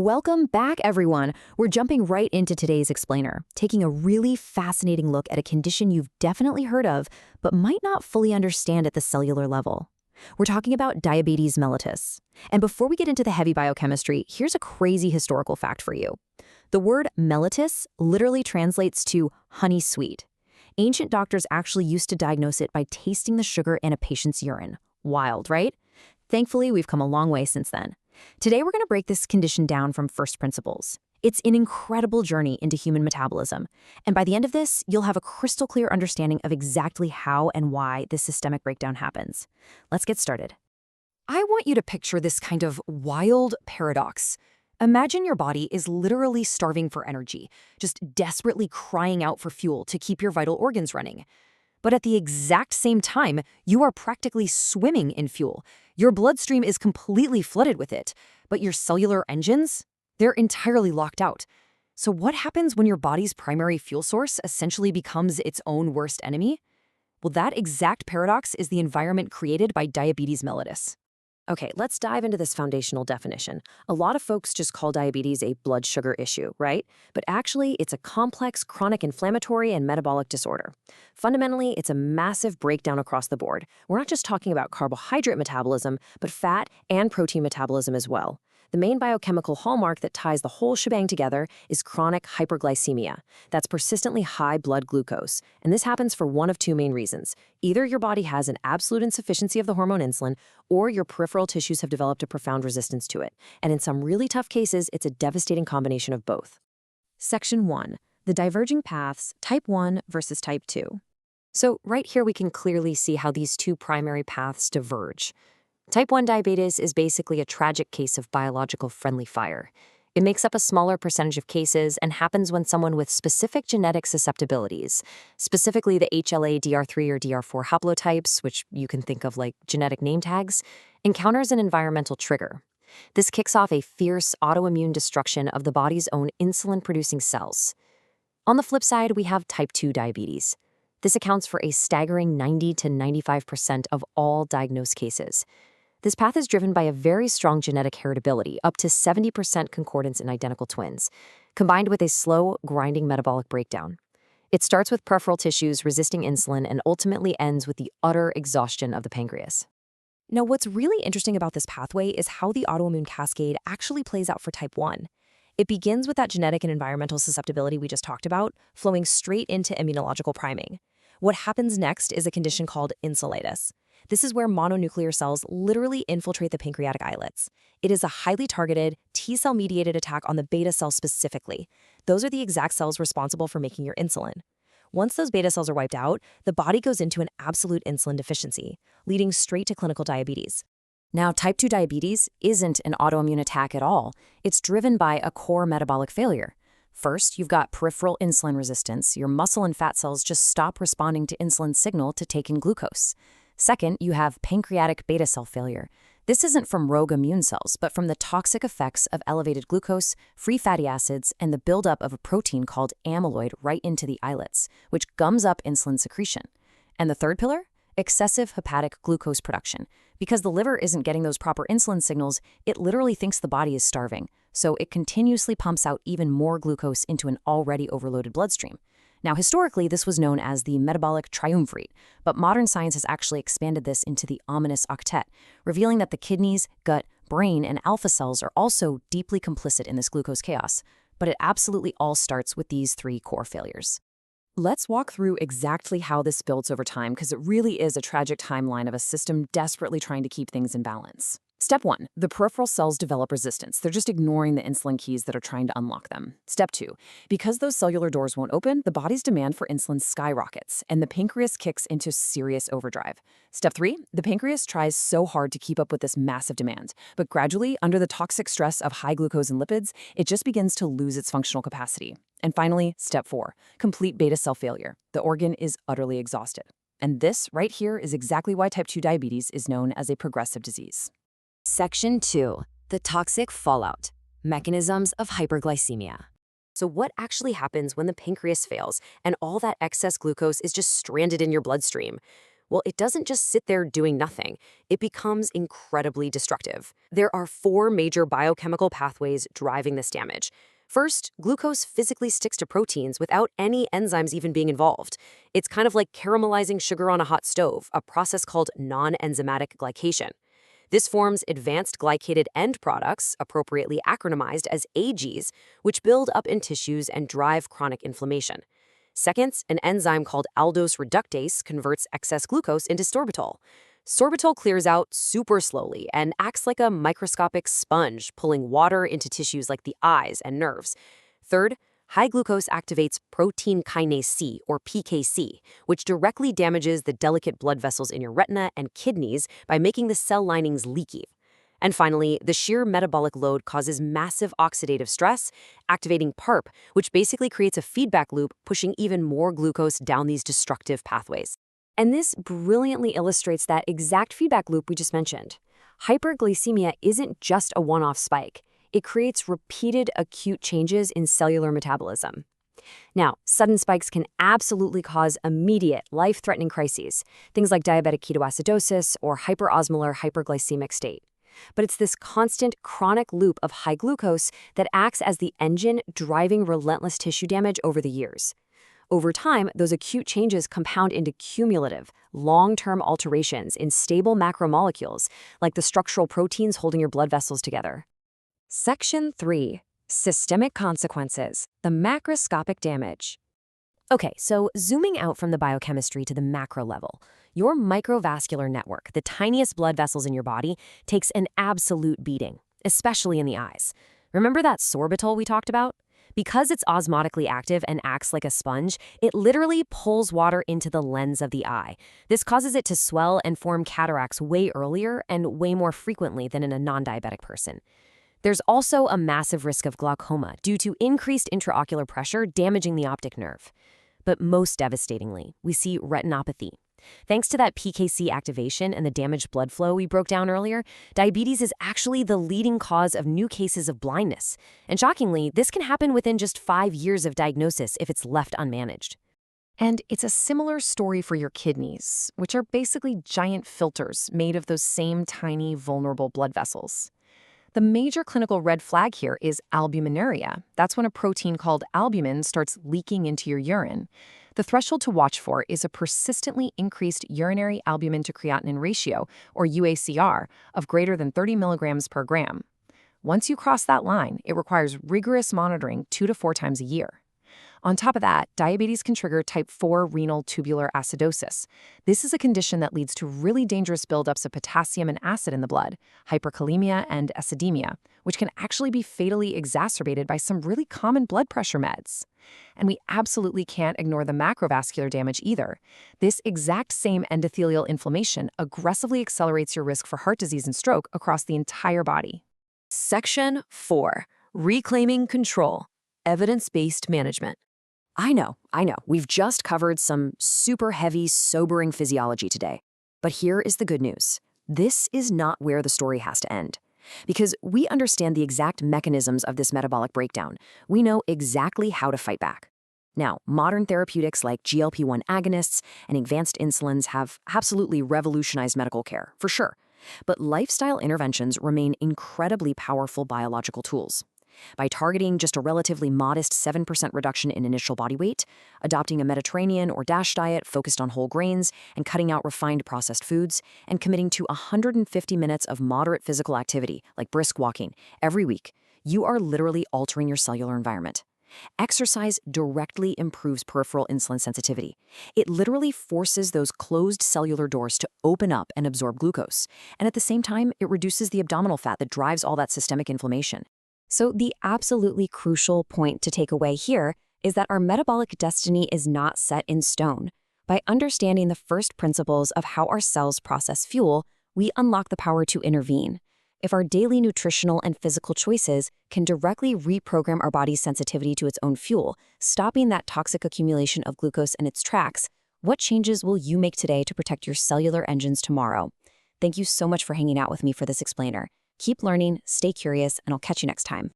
Welcome back, everyone. We're jumping right into today's explainer, taking a really fascinating look at a condition you've definitely heard of, but might not fully understand at the cellular level. We're talking about diabetes mellitus. And before we get into the heavy biochemistry, here's a crazy historical fact for you. The word mellitus literally translates to honey sweet. Ancient doctors actually used to diagnose it by tasting the sugar in a patient's urine. Wild, right? Thankfully, we've come a long way since then. Today, we're going to break this condition down from first principles. It's an incredible journey into human metabolism. And by the end of this, you'll have a crystal clear understanding of exactly how and why this systemic breakdown happens. Let's get started. I want you to picture this kind of wild paradox. Imagine your body is literally starving for energy, just desperately crying out for fuel to keep your vital organs running. But at the exact same time, you are practically swimming in fuel. Your bloodstream is completely flooded with it, but your cellular engines, they're entirely locked out. So what happens when your body's primary fuel source essentially becomes its own worst enemy? Well, that exact paradox is the environment created by diabetes mellitus. Okay, let's dive into this foundational definition. A lot of folks just call diabetes a blood sugar issue, right? But actually, it's a complex chronic inflammatory and metabolic disorder. Fundamentally, it's a massive breakdown across the board. We're not just talking about carbohydrate metabolism, but fat and protein metabolism as well. The main biochemical hallmark that ties the whole shebang together is chronic hyperglycemia. That's persistently high blood glucose. And this happens for one of two main reasons. Either your body has an absolute insufficiency of the hormone insulin, or your peripheral tissues have developed a profound resistance to it. And in some really tough cases, it's a devastating combination of both. Section 1. The diverging paths, type 1 versus type 2. So right here we can clearly see how these two primary paths diverge. Type 1 diabetes is basically a tragic case of biological friendly fire. It makes up a smaller percentage of cases and happens when someone with specific genetic susceptibilities, specifically the HLA DR3 or DR4 haplotypes, which you can think of like genetic name tags, encounters an environmental trigger. This kicks off a fierce autoimmune destruction of the body's own insulin-producing cells. On the flip side, we have type 2 diabetes. This accounts for a staggering 90 to 95% of all diagnosed cases. This path is driven by a very strong genetic heritability, up to 70% concordance in identical twins, combined with a slow, grinding metabolic breakdown. It starts with peripheral tissues resisting insulin and ultimately ends with the utter exhaustion of the pancreas. Now, what's really interesting about this pathway is how the autoimmune cascade actually plays out for type 1. It begins with that genetic and environmental susceptibility we just talked about, flowing straight into immunological priming. What happens next is a condition called insulitis. This is where mononuclear cells literally infiltrate the pancreatic islets. It is a highly targeted, T-cell-mediated attack on the beta cells specifically. Those are the exact cells responsible for making your insulin. Once those beta cells are wiped out, the body goes into an absolute insulin deficiency, leading straight to clinical diabetes. Now, type 2 diabetes isn't an autoimmune attack at all. It's driven by a core metabolic failure. First, you've got peripheral insulin resistance. Your muscle and fat cells just stop responding to insulin signal to take in glucose. Second, you have pancreatic beta cell failure. This isn't from rogue immune cells, but from the toxic effects of elevated glucose, free fatty acids, and the buildup of a protein called amyloid right into the islets, which gums up insulin secretion. And the third pillar? Excessive hepatic glucose production. Because the liver isn't getting those proper insulin signals, it literally thinks the body is starving, so it continuously pumps out even more glucose into an already overloaded bloodstream. Now, historically, this was known as the metabolic triumvirate, but modern science has actually expanded this into the ominous octet, revealing that the kidneys, gut, brain, and alpha cells are also deeply complicit in this glucose chaos. But it absolutely all starts with these three core failures. Let's walk through exactly how this builds over time, because it really is a tragic timeline of a system desperately trying to keep things in balance. Step 1, the peripheral cells develop resistance. They're just ignoring the insulin keys that are trying to unlock them. Step 2, because those cellular doors won't open, the body's demand for insulin skyrockets, and the pancreas kicks into serious overdrive. Step 3, the pancreas tries so hard to keep up with this massive demand, but gradually, under the toxic stress of high glucose and lipids, it just begins to lose its functional capacity. And finally, step 4, complete beta cell failure. The organ is utterly exhausted. And this right here is exactly why type 2 diabetes is known as a progressive disease. Section 2. The toxic fallout. Mechanisms of hyperglycemia. So what actually happens when the pancreas fails and all that excess glucose is just stranded in your bloodstream? Well, it doesn't just sit there doing nothing. It becomes incredibly destructive. There are 4 major biochemical pathways driving this damage. First, glucose physically sticks to proteins without any enzymes even being involved. It's kind of like caramelizing sugar on a hot stove, a process called non-enzymatic glycation. This forms advanced glycated end products, appropriately acronymized as AGs, which build up in tissues and drive chronic inflammation. Second, an enzyme called aldose reductase converts excess glucose into sorbitol. Sorbitol clears out super slowly and acts like a microscopic sponge, pulling water into tissues like the eyes and nerves. Third, high glucose activates protein kinase C, or PKC, which directly damages the delicate blood vessels in your retina and kidneys by making the cell linings leaky. And finally, the sheer metabolic load causes massive oxidative stress, activating PARP, which basically creates a feedback loop, pushing even more glucose down these destructive pathways. And this brilliantly illustrates that exact feedback loop we just mentioned. Hyperglycemia isn't just a one-off spike. It creates repeated acute changes in cellular metabolism. Now, sudden spikes can absolutely cause immediate, life-threatening crises, things like diabetic ketoacidosis or hyperosmolar hyperglycemic state. But it's this constant, chronic loop of high glucose that acts as the engine driving relentless tissue damage over the years. Over time, those acute changes compound into cumulative, long-term alterations in stable macromolecules, like the structural proteins holding your blood vessels together. Section 3. Systemic consequences, the macroscopic damage. Okay, so zooming out from the biochemistry to the macro level, your microvascular network, the tiniest blood vessels in your body, takes an absolute beating, especially in the eyes. Remember that sorbitol we talked about? Because it's osmotically active and acts like a sponge, it literally pulls water into the lens of the eye. This causes it to swell and form cataracts way earlier and way more frequently than in a non-diabetic person. There's also a massive risk of glaucoma due to increased intraocular pressure damaging the optic nerve. But most devastatingly, we see retinopathy. Thanks to that PKC activation and the damaged blood flow we broke down earlier, diabetes is actually the leading cause of new cases of blindness. And shockingly, this can happen within just 5 years of diagnosis if it's left unmanaged. And it's a similar story for your kidneys, which are basically giant filters made of those same tiny, vulnerable blood vessels. The major clinical red flag here is albuminuria. That's when a protein called albumin starts leaking into your urine. The threshold to watch for is a persistently increased urinary albumin to creatinine ratio, or UACR, of greater than 30 milligrams per gram. Once you cross that line, it requires rigorous monitoring 2 to 4 times a year. On top of that, diabetes can trigger type 4 renal tubular acidosis. This is a condition that leads to really dangerous buildups of potassium and acid in the blood, hyperkalemia and acidemia, which can actually be fatally exacerbated by some really common blood pressure meds. And we absolutely can't ignore the macrovascular damage either. This exact same endothelial inflammation aggressively accelerates your risk for heart disease and stroke across the entire body. Section 4. Reclaiming control. Evidence-based management. I know. We've just covered some super heavy, sobering physiology today. But here is the good news. This is not where the story has to end. Because we understand the exact mechanisms of this metabolic breakdown. We know exactly how to fight back. Now, modern therapeutics like GLP-1 agonists and advanced insulins have absolutely revolutionized medical care, for sure. But lifestyle interventions remain incredibly powerful biological tools. By targeting just a relatively modest 7% reduction in initial body weight, adopting a Mediterranean or DASH diet focused on whole grains, and cutting out refined processed foods, and committing to 150 minutes of moderate physical activity, like brisk walking, every week, you are literally altering your cellular environment. Exercise directly improves peripheral insulin sensitivity. It literally forces those closed cellular doors to open up and absorb glucose. And at the same time, it reduces the abdominal fat that drives all that systemic inflammation. So the absolutely crucial point to take away here is that our metabolic destiny is not set in stone. By understanding the first principles of how our cells process fuel, we unlock the power to intervene. If our daily nutritional and physical choices can directly reprogram our body's sensitivity to its own fuel, stopping that toxic accumulation of glucose in its tracks, what changes will you make today to protect your cellular engines tomorrow? Thank you so much for hanging out with me for this explainer. Keep learning, stay curious, and I'll catch you next time.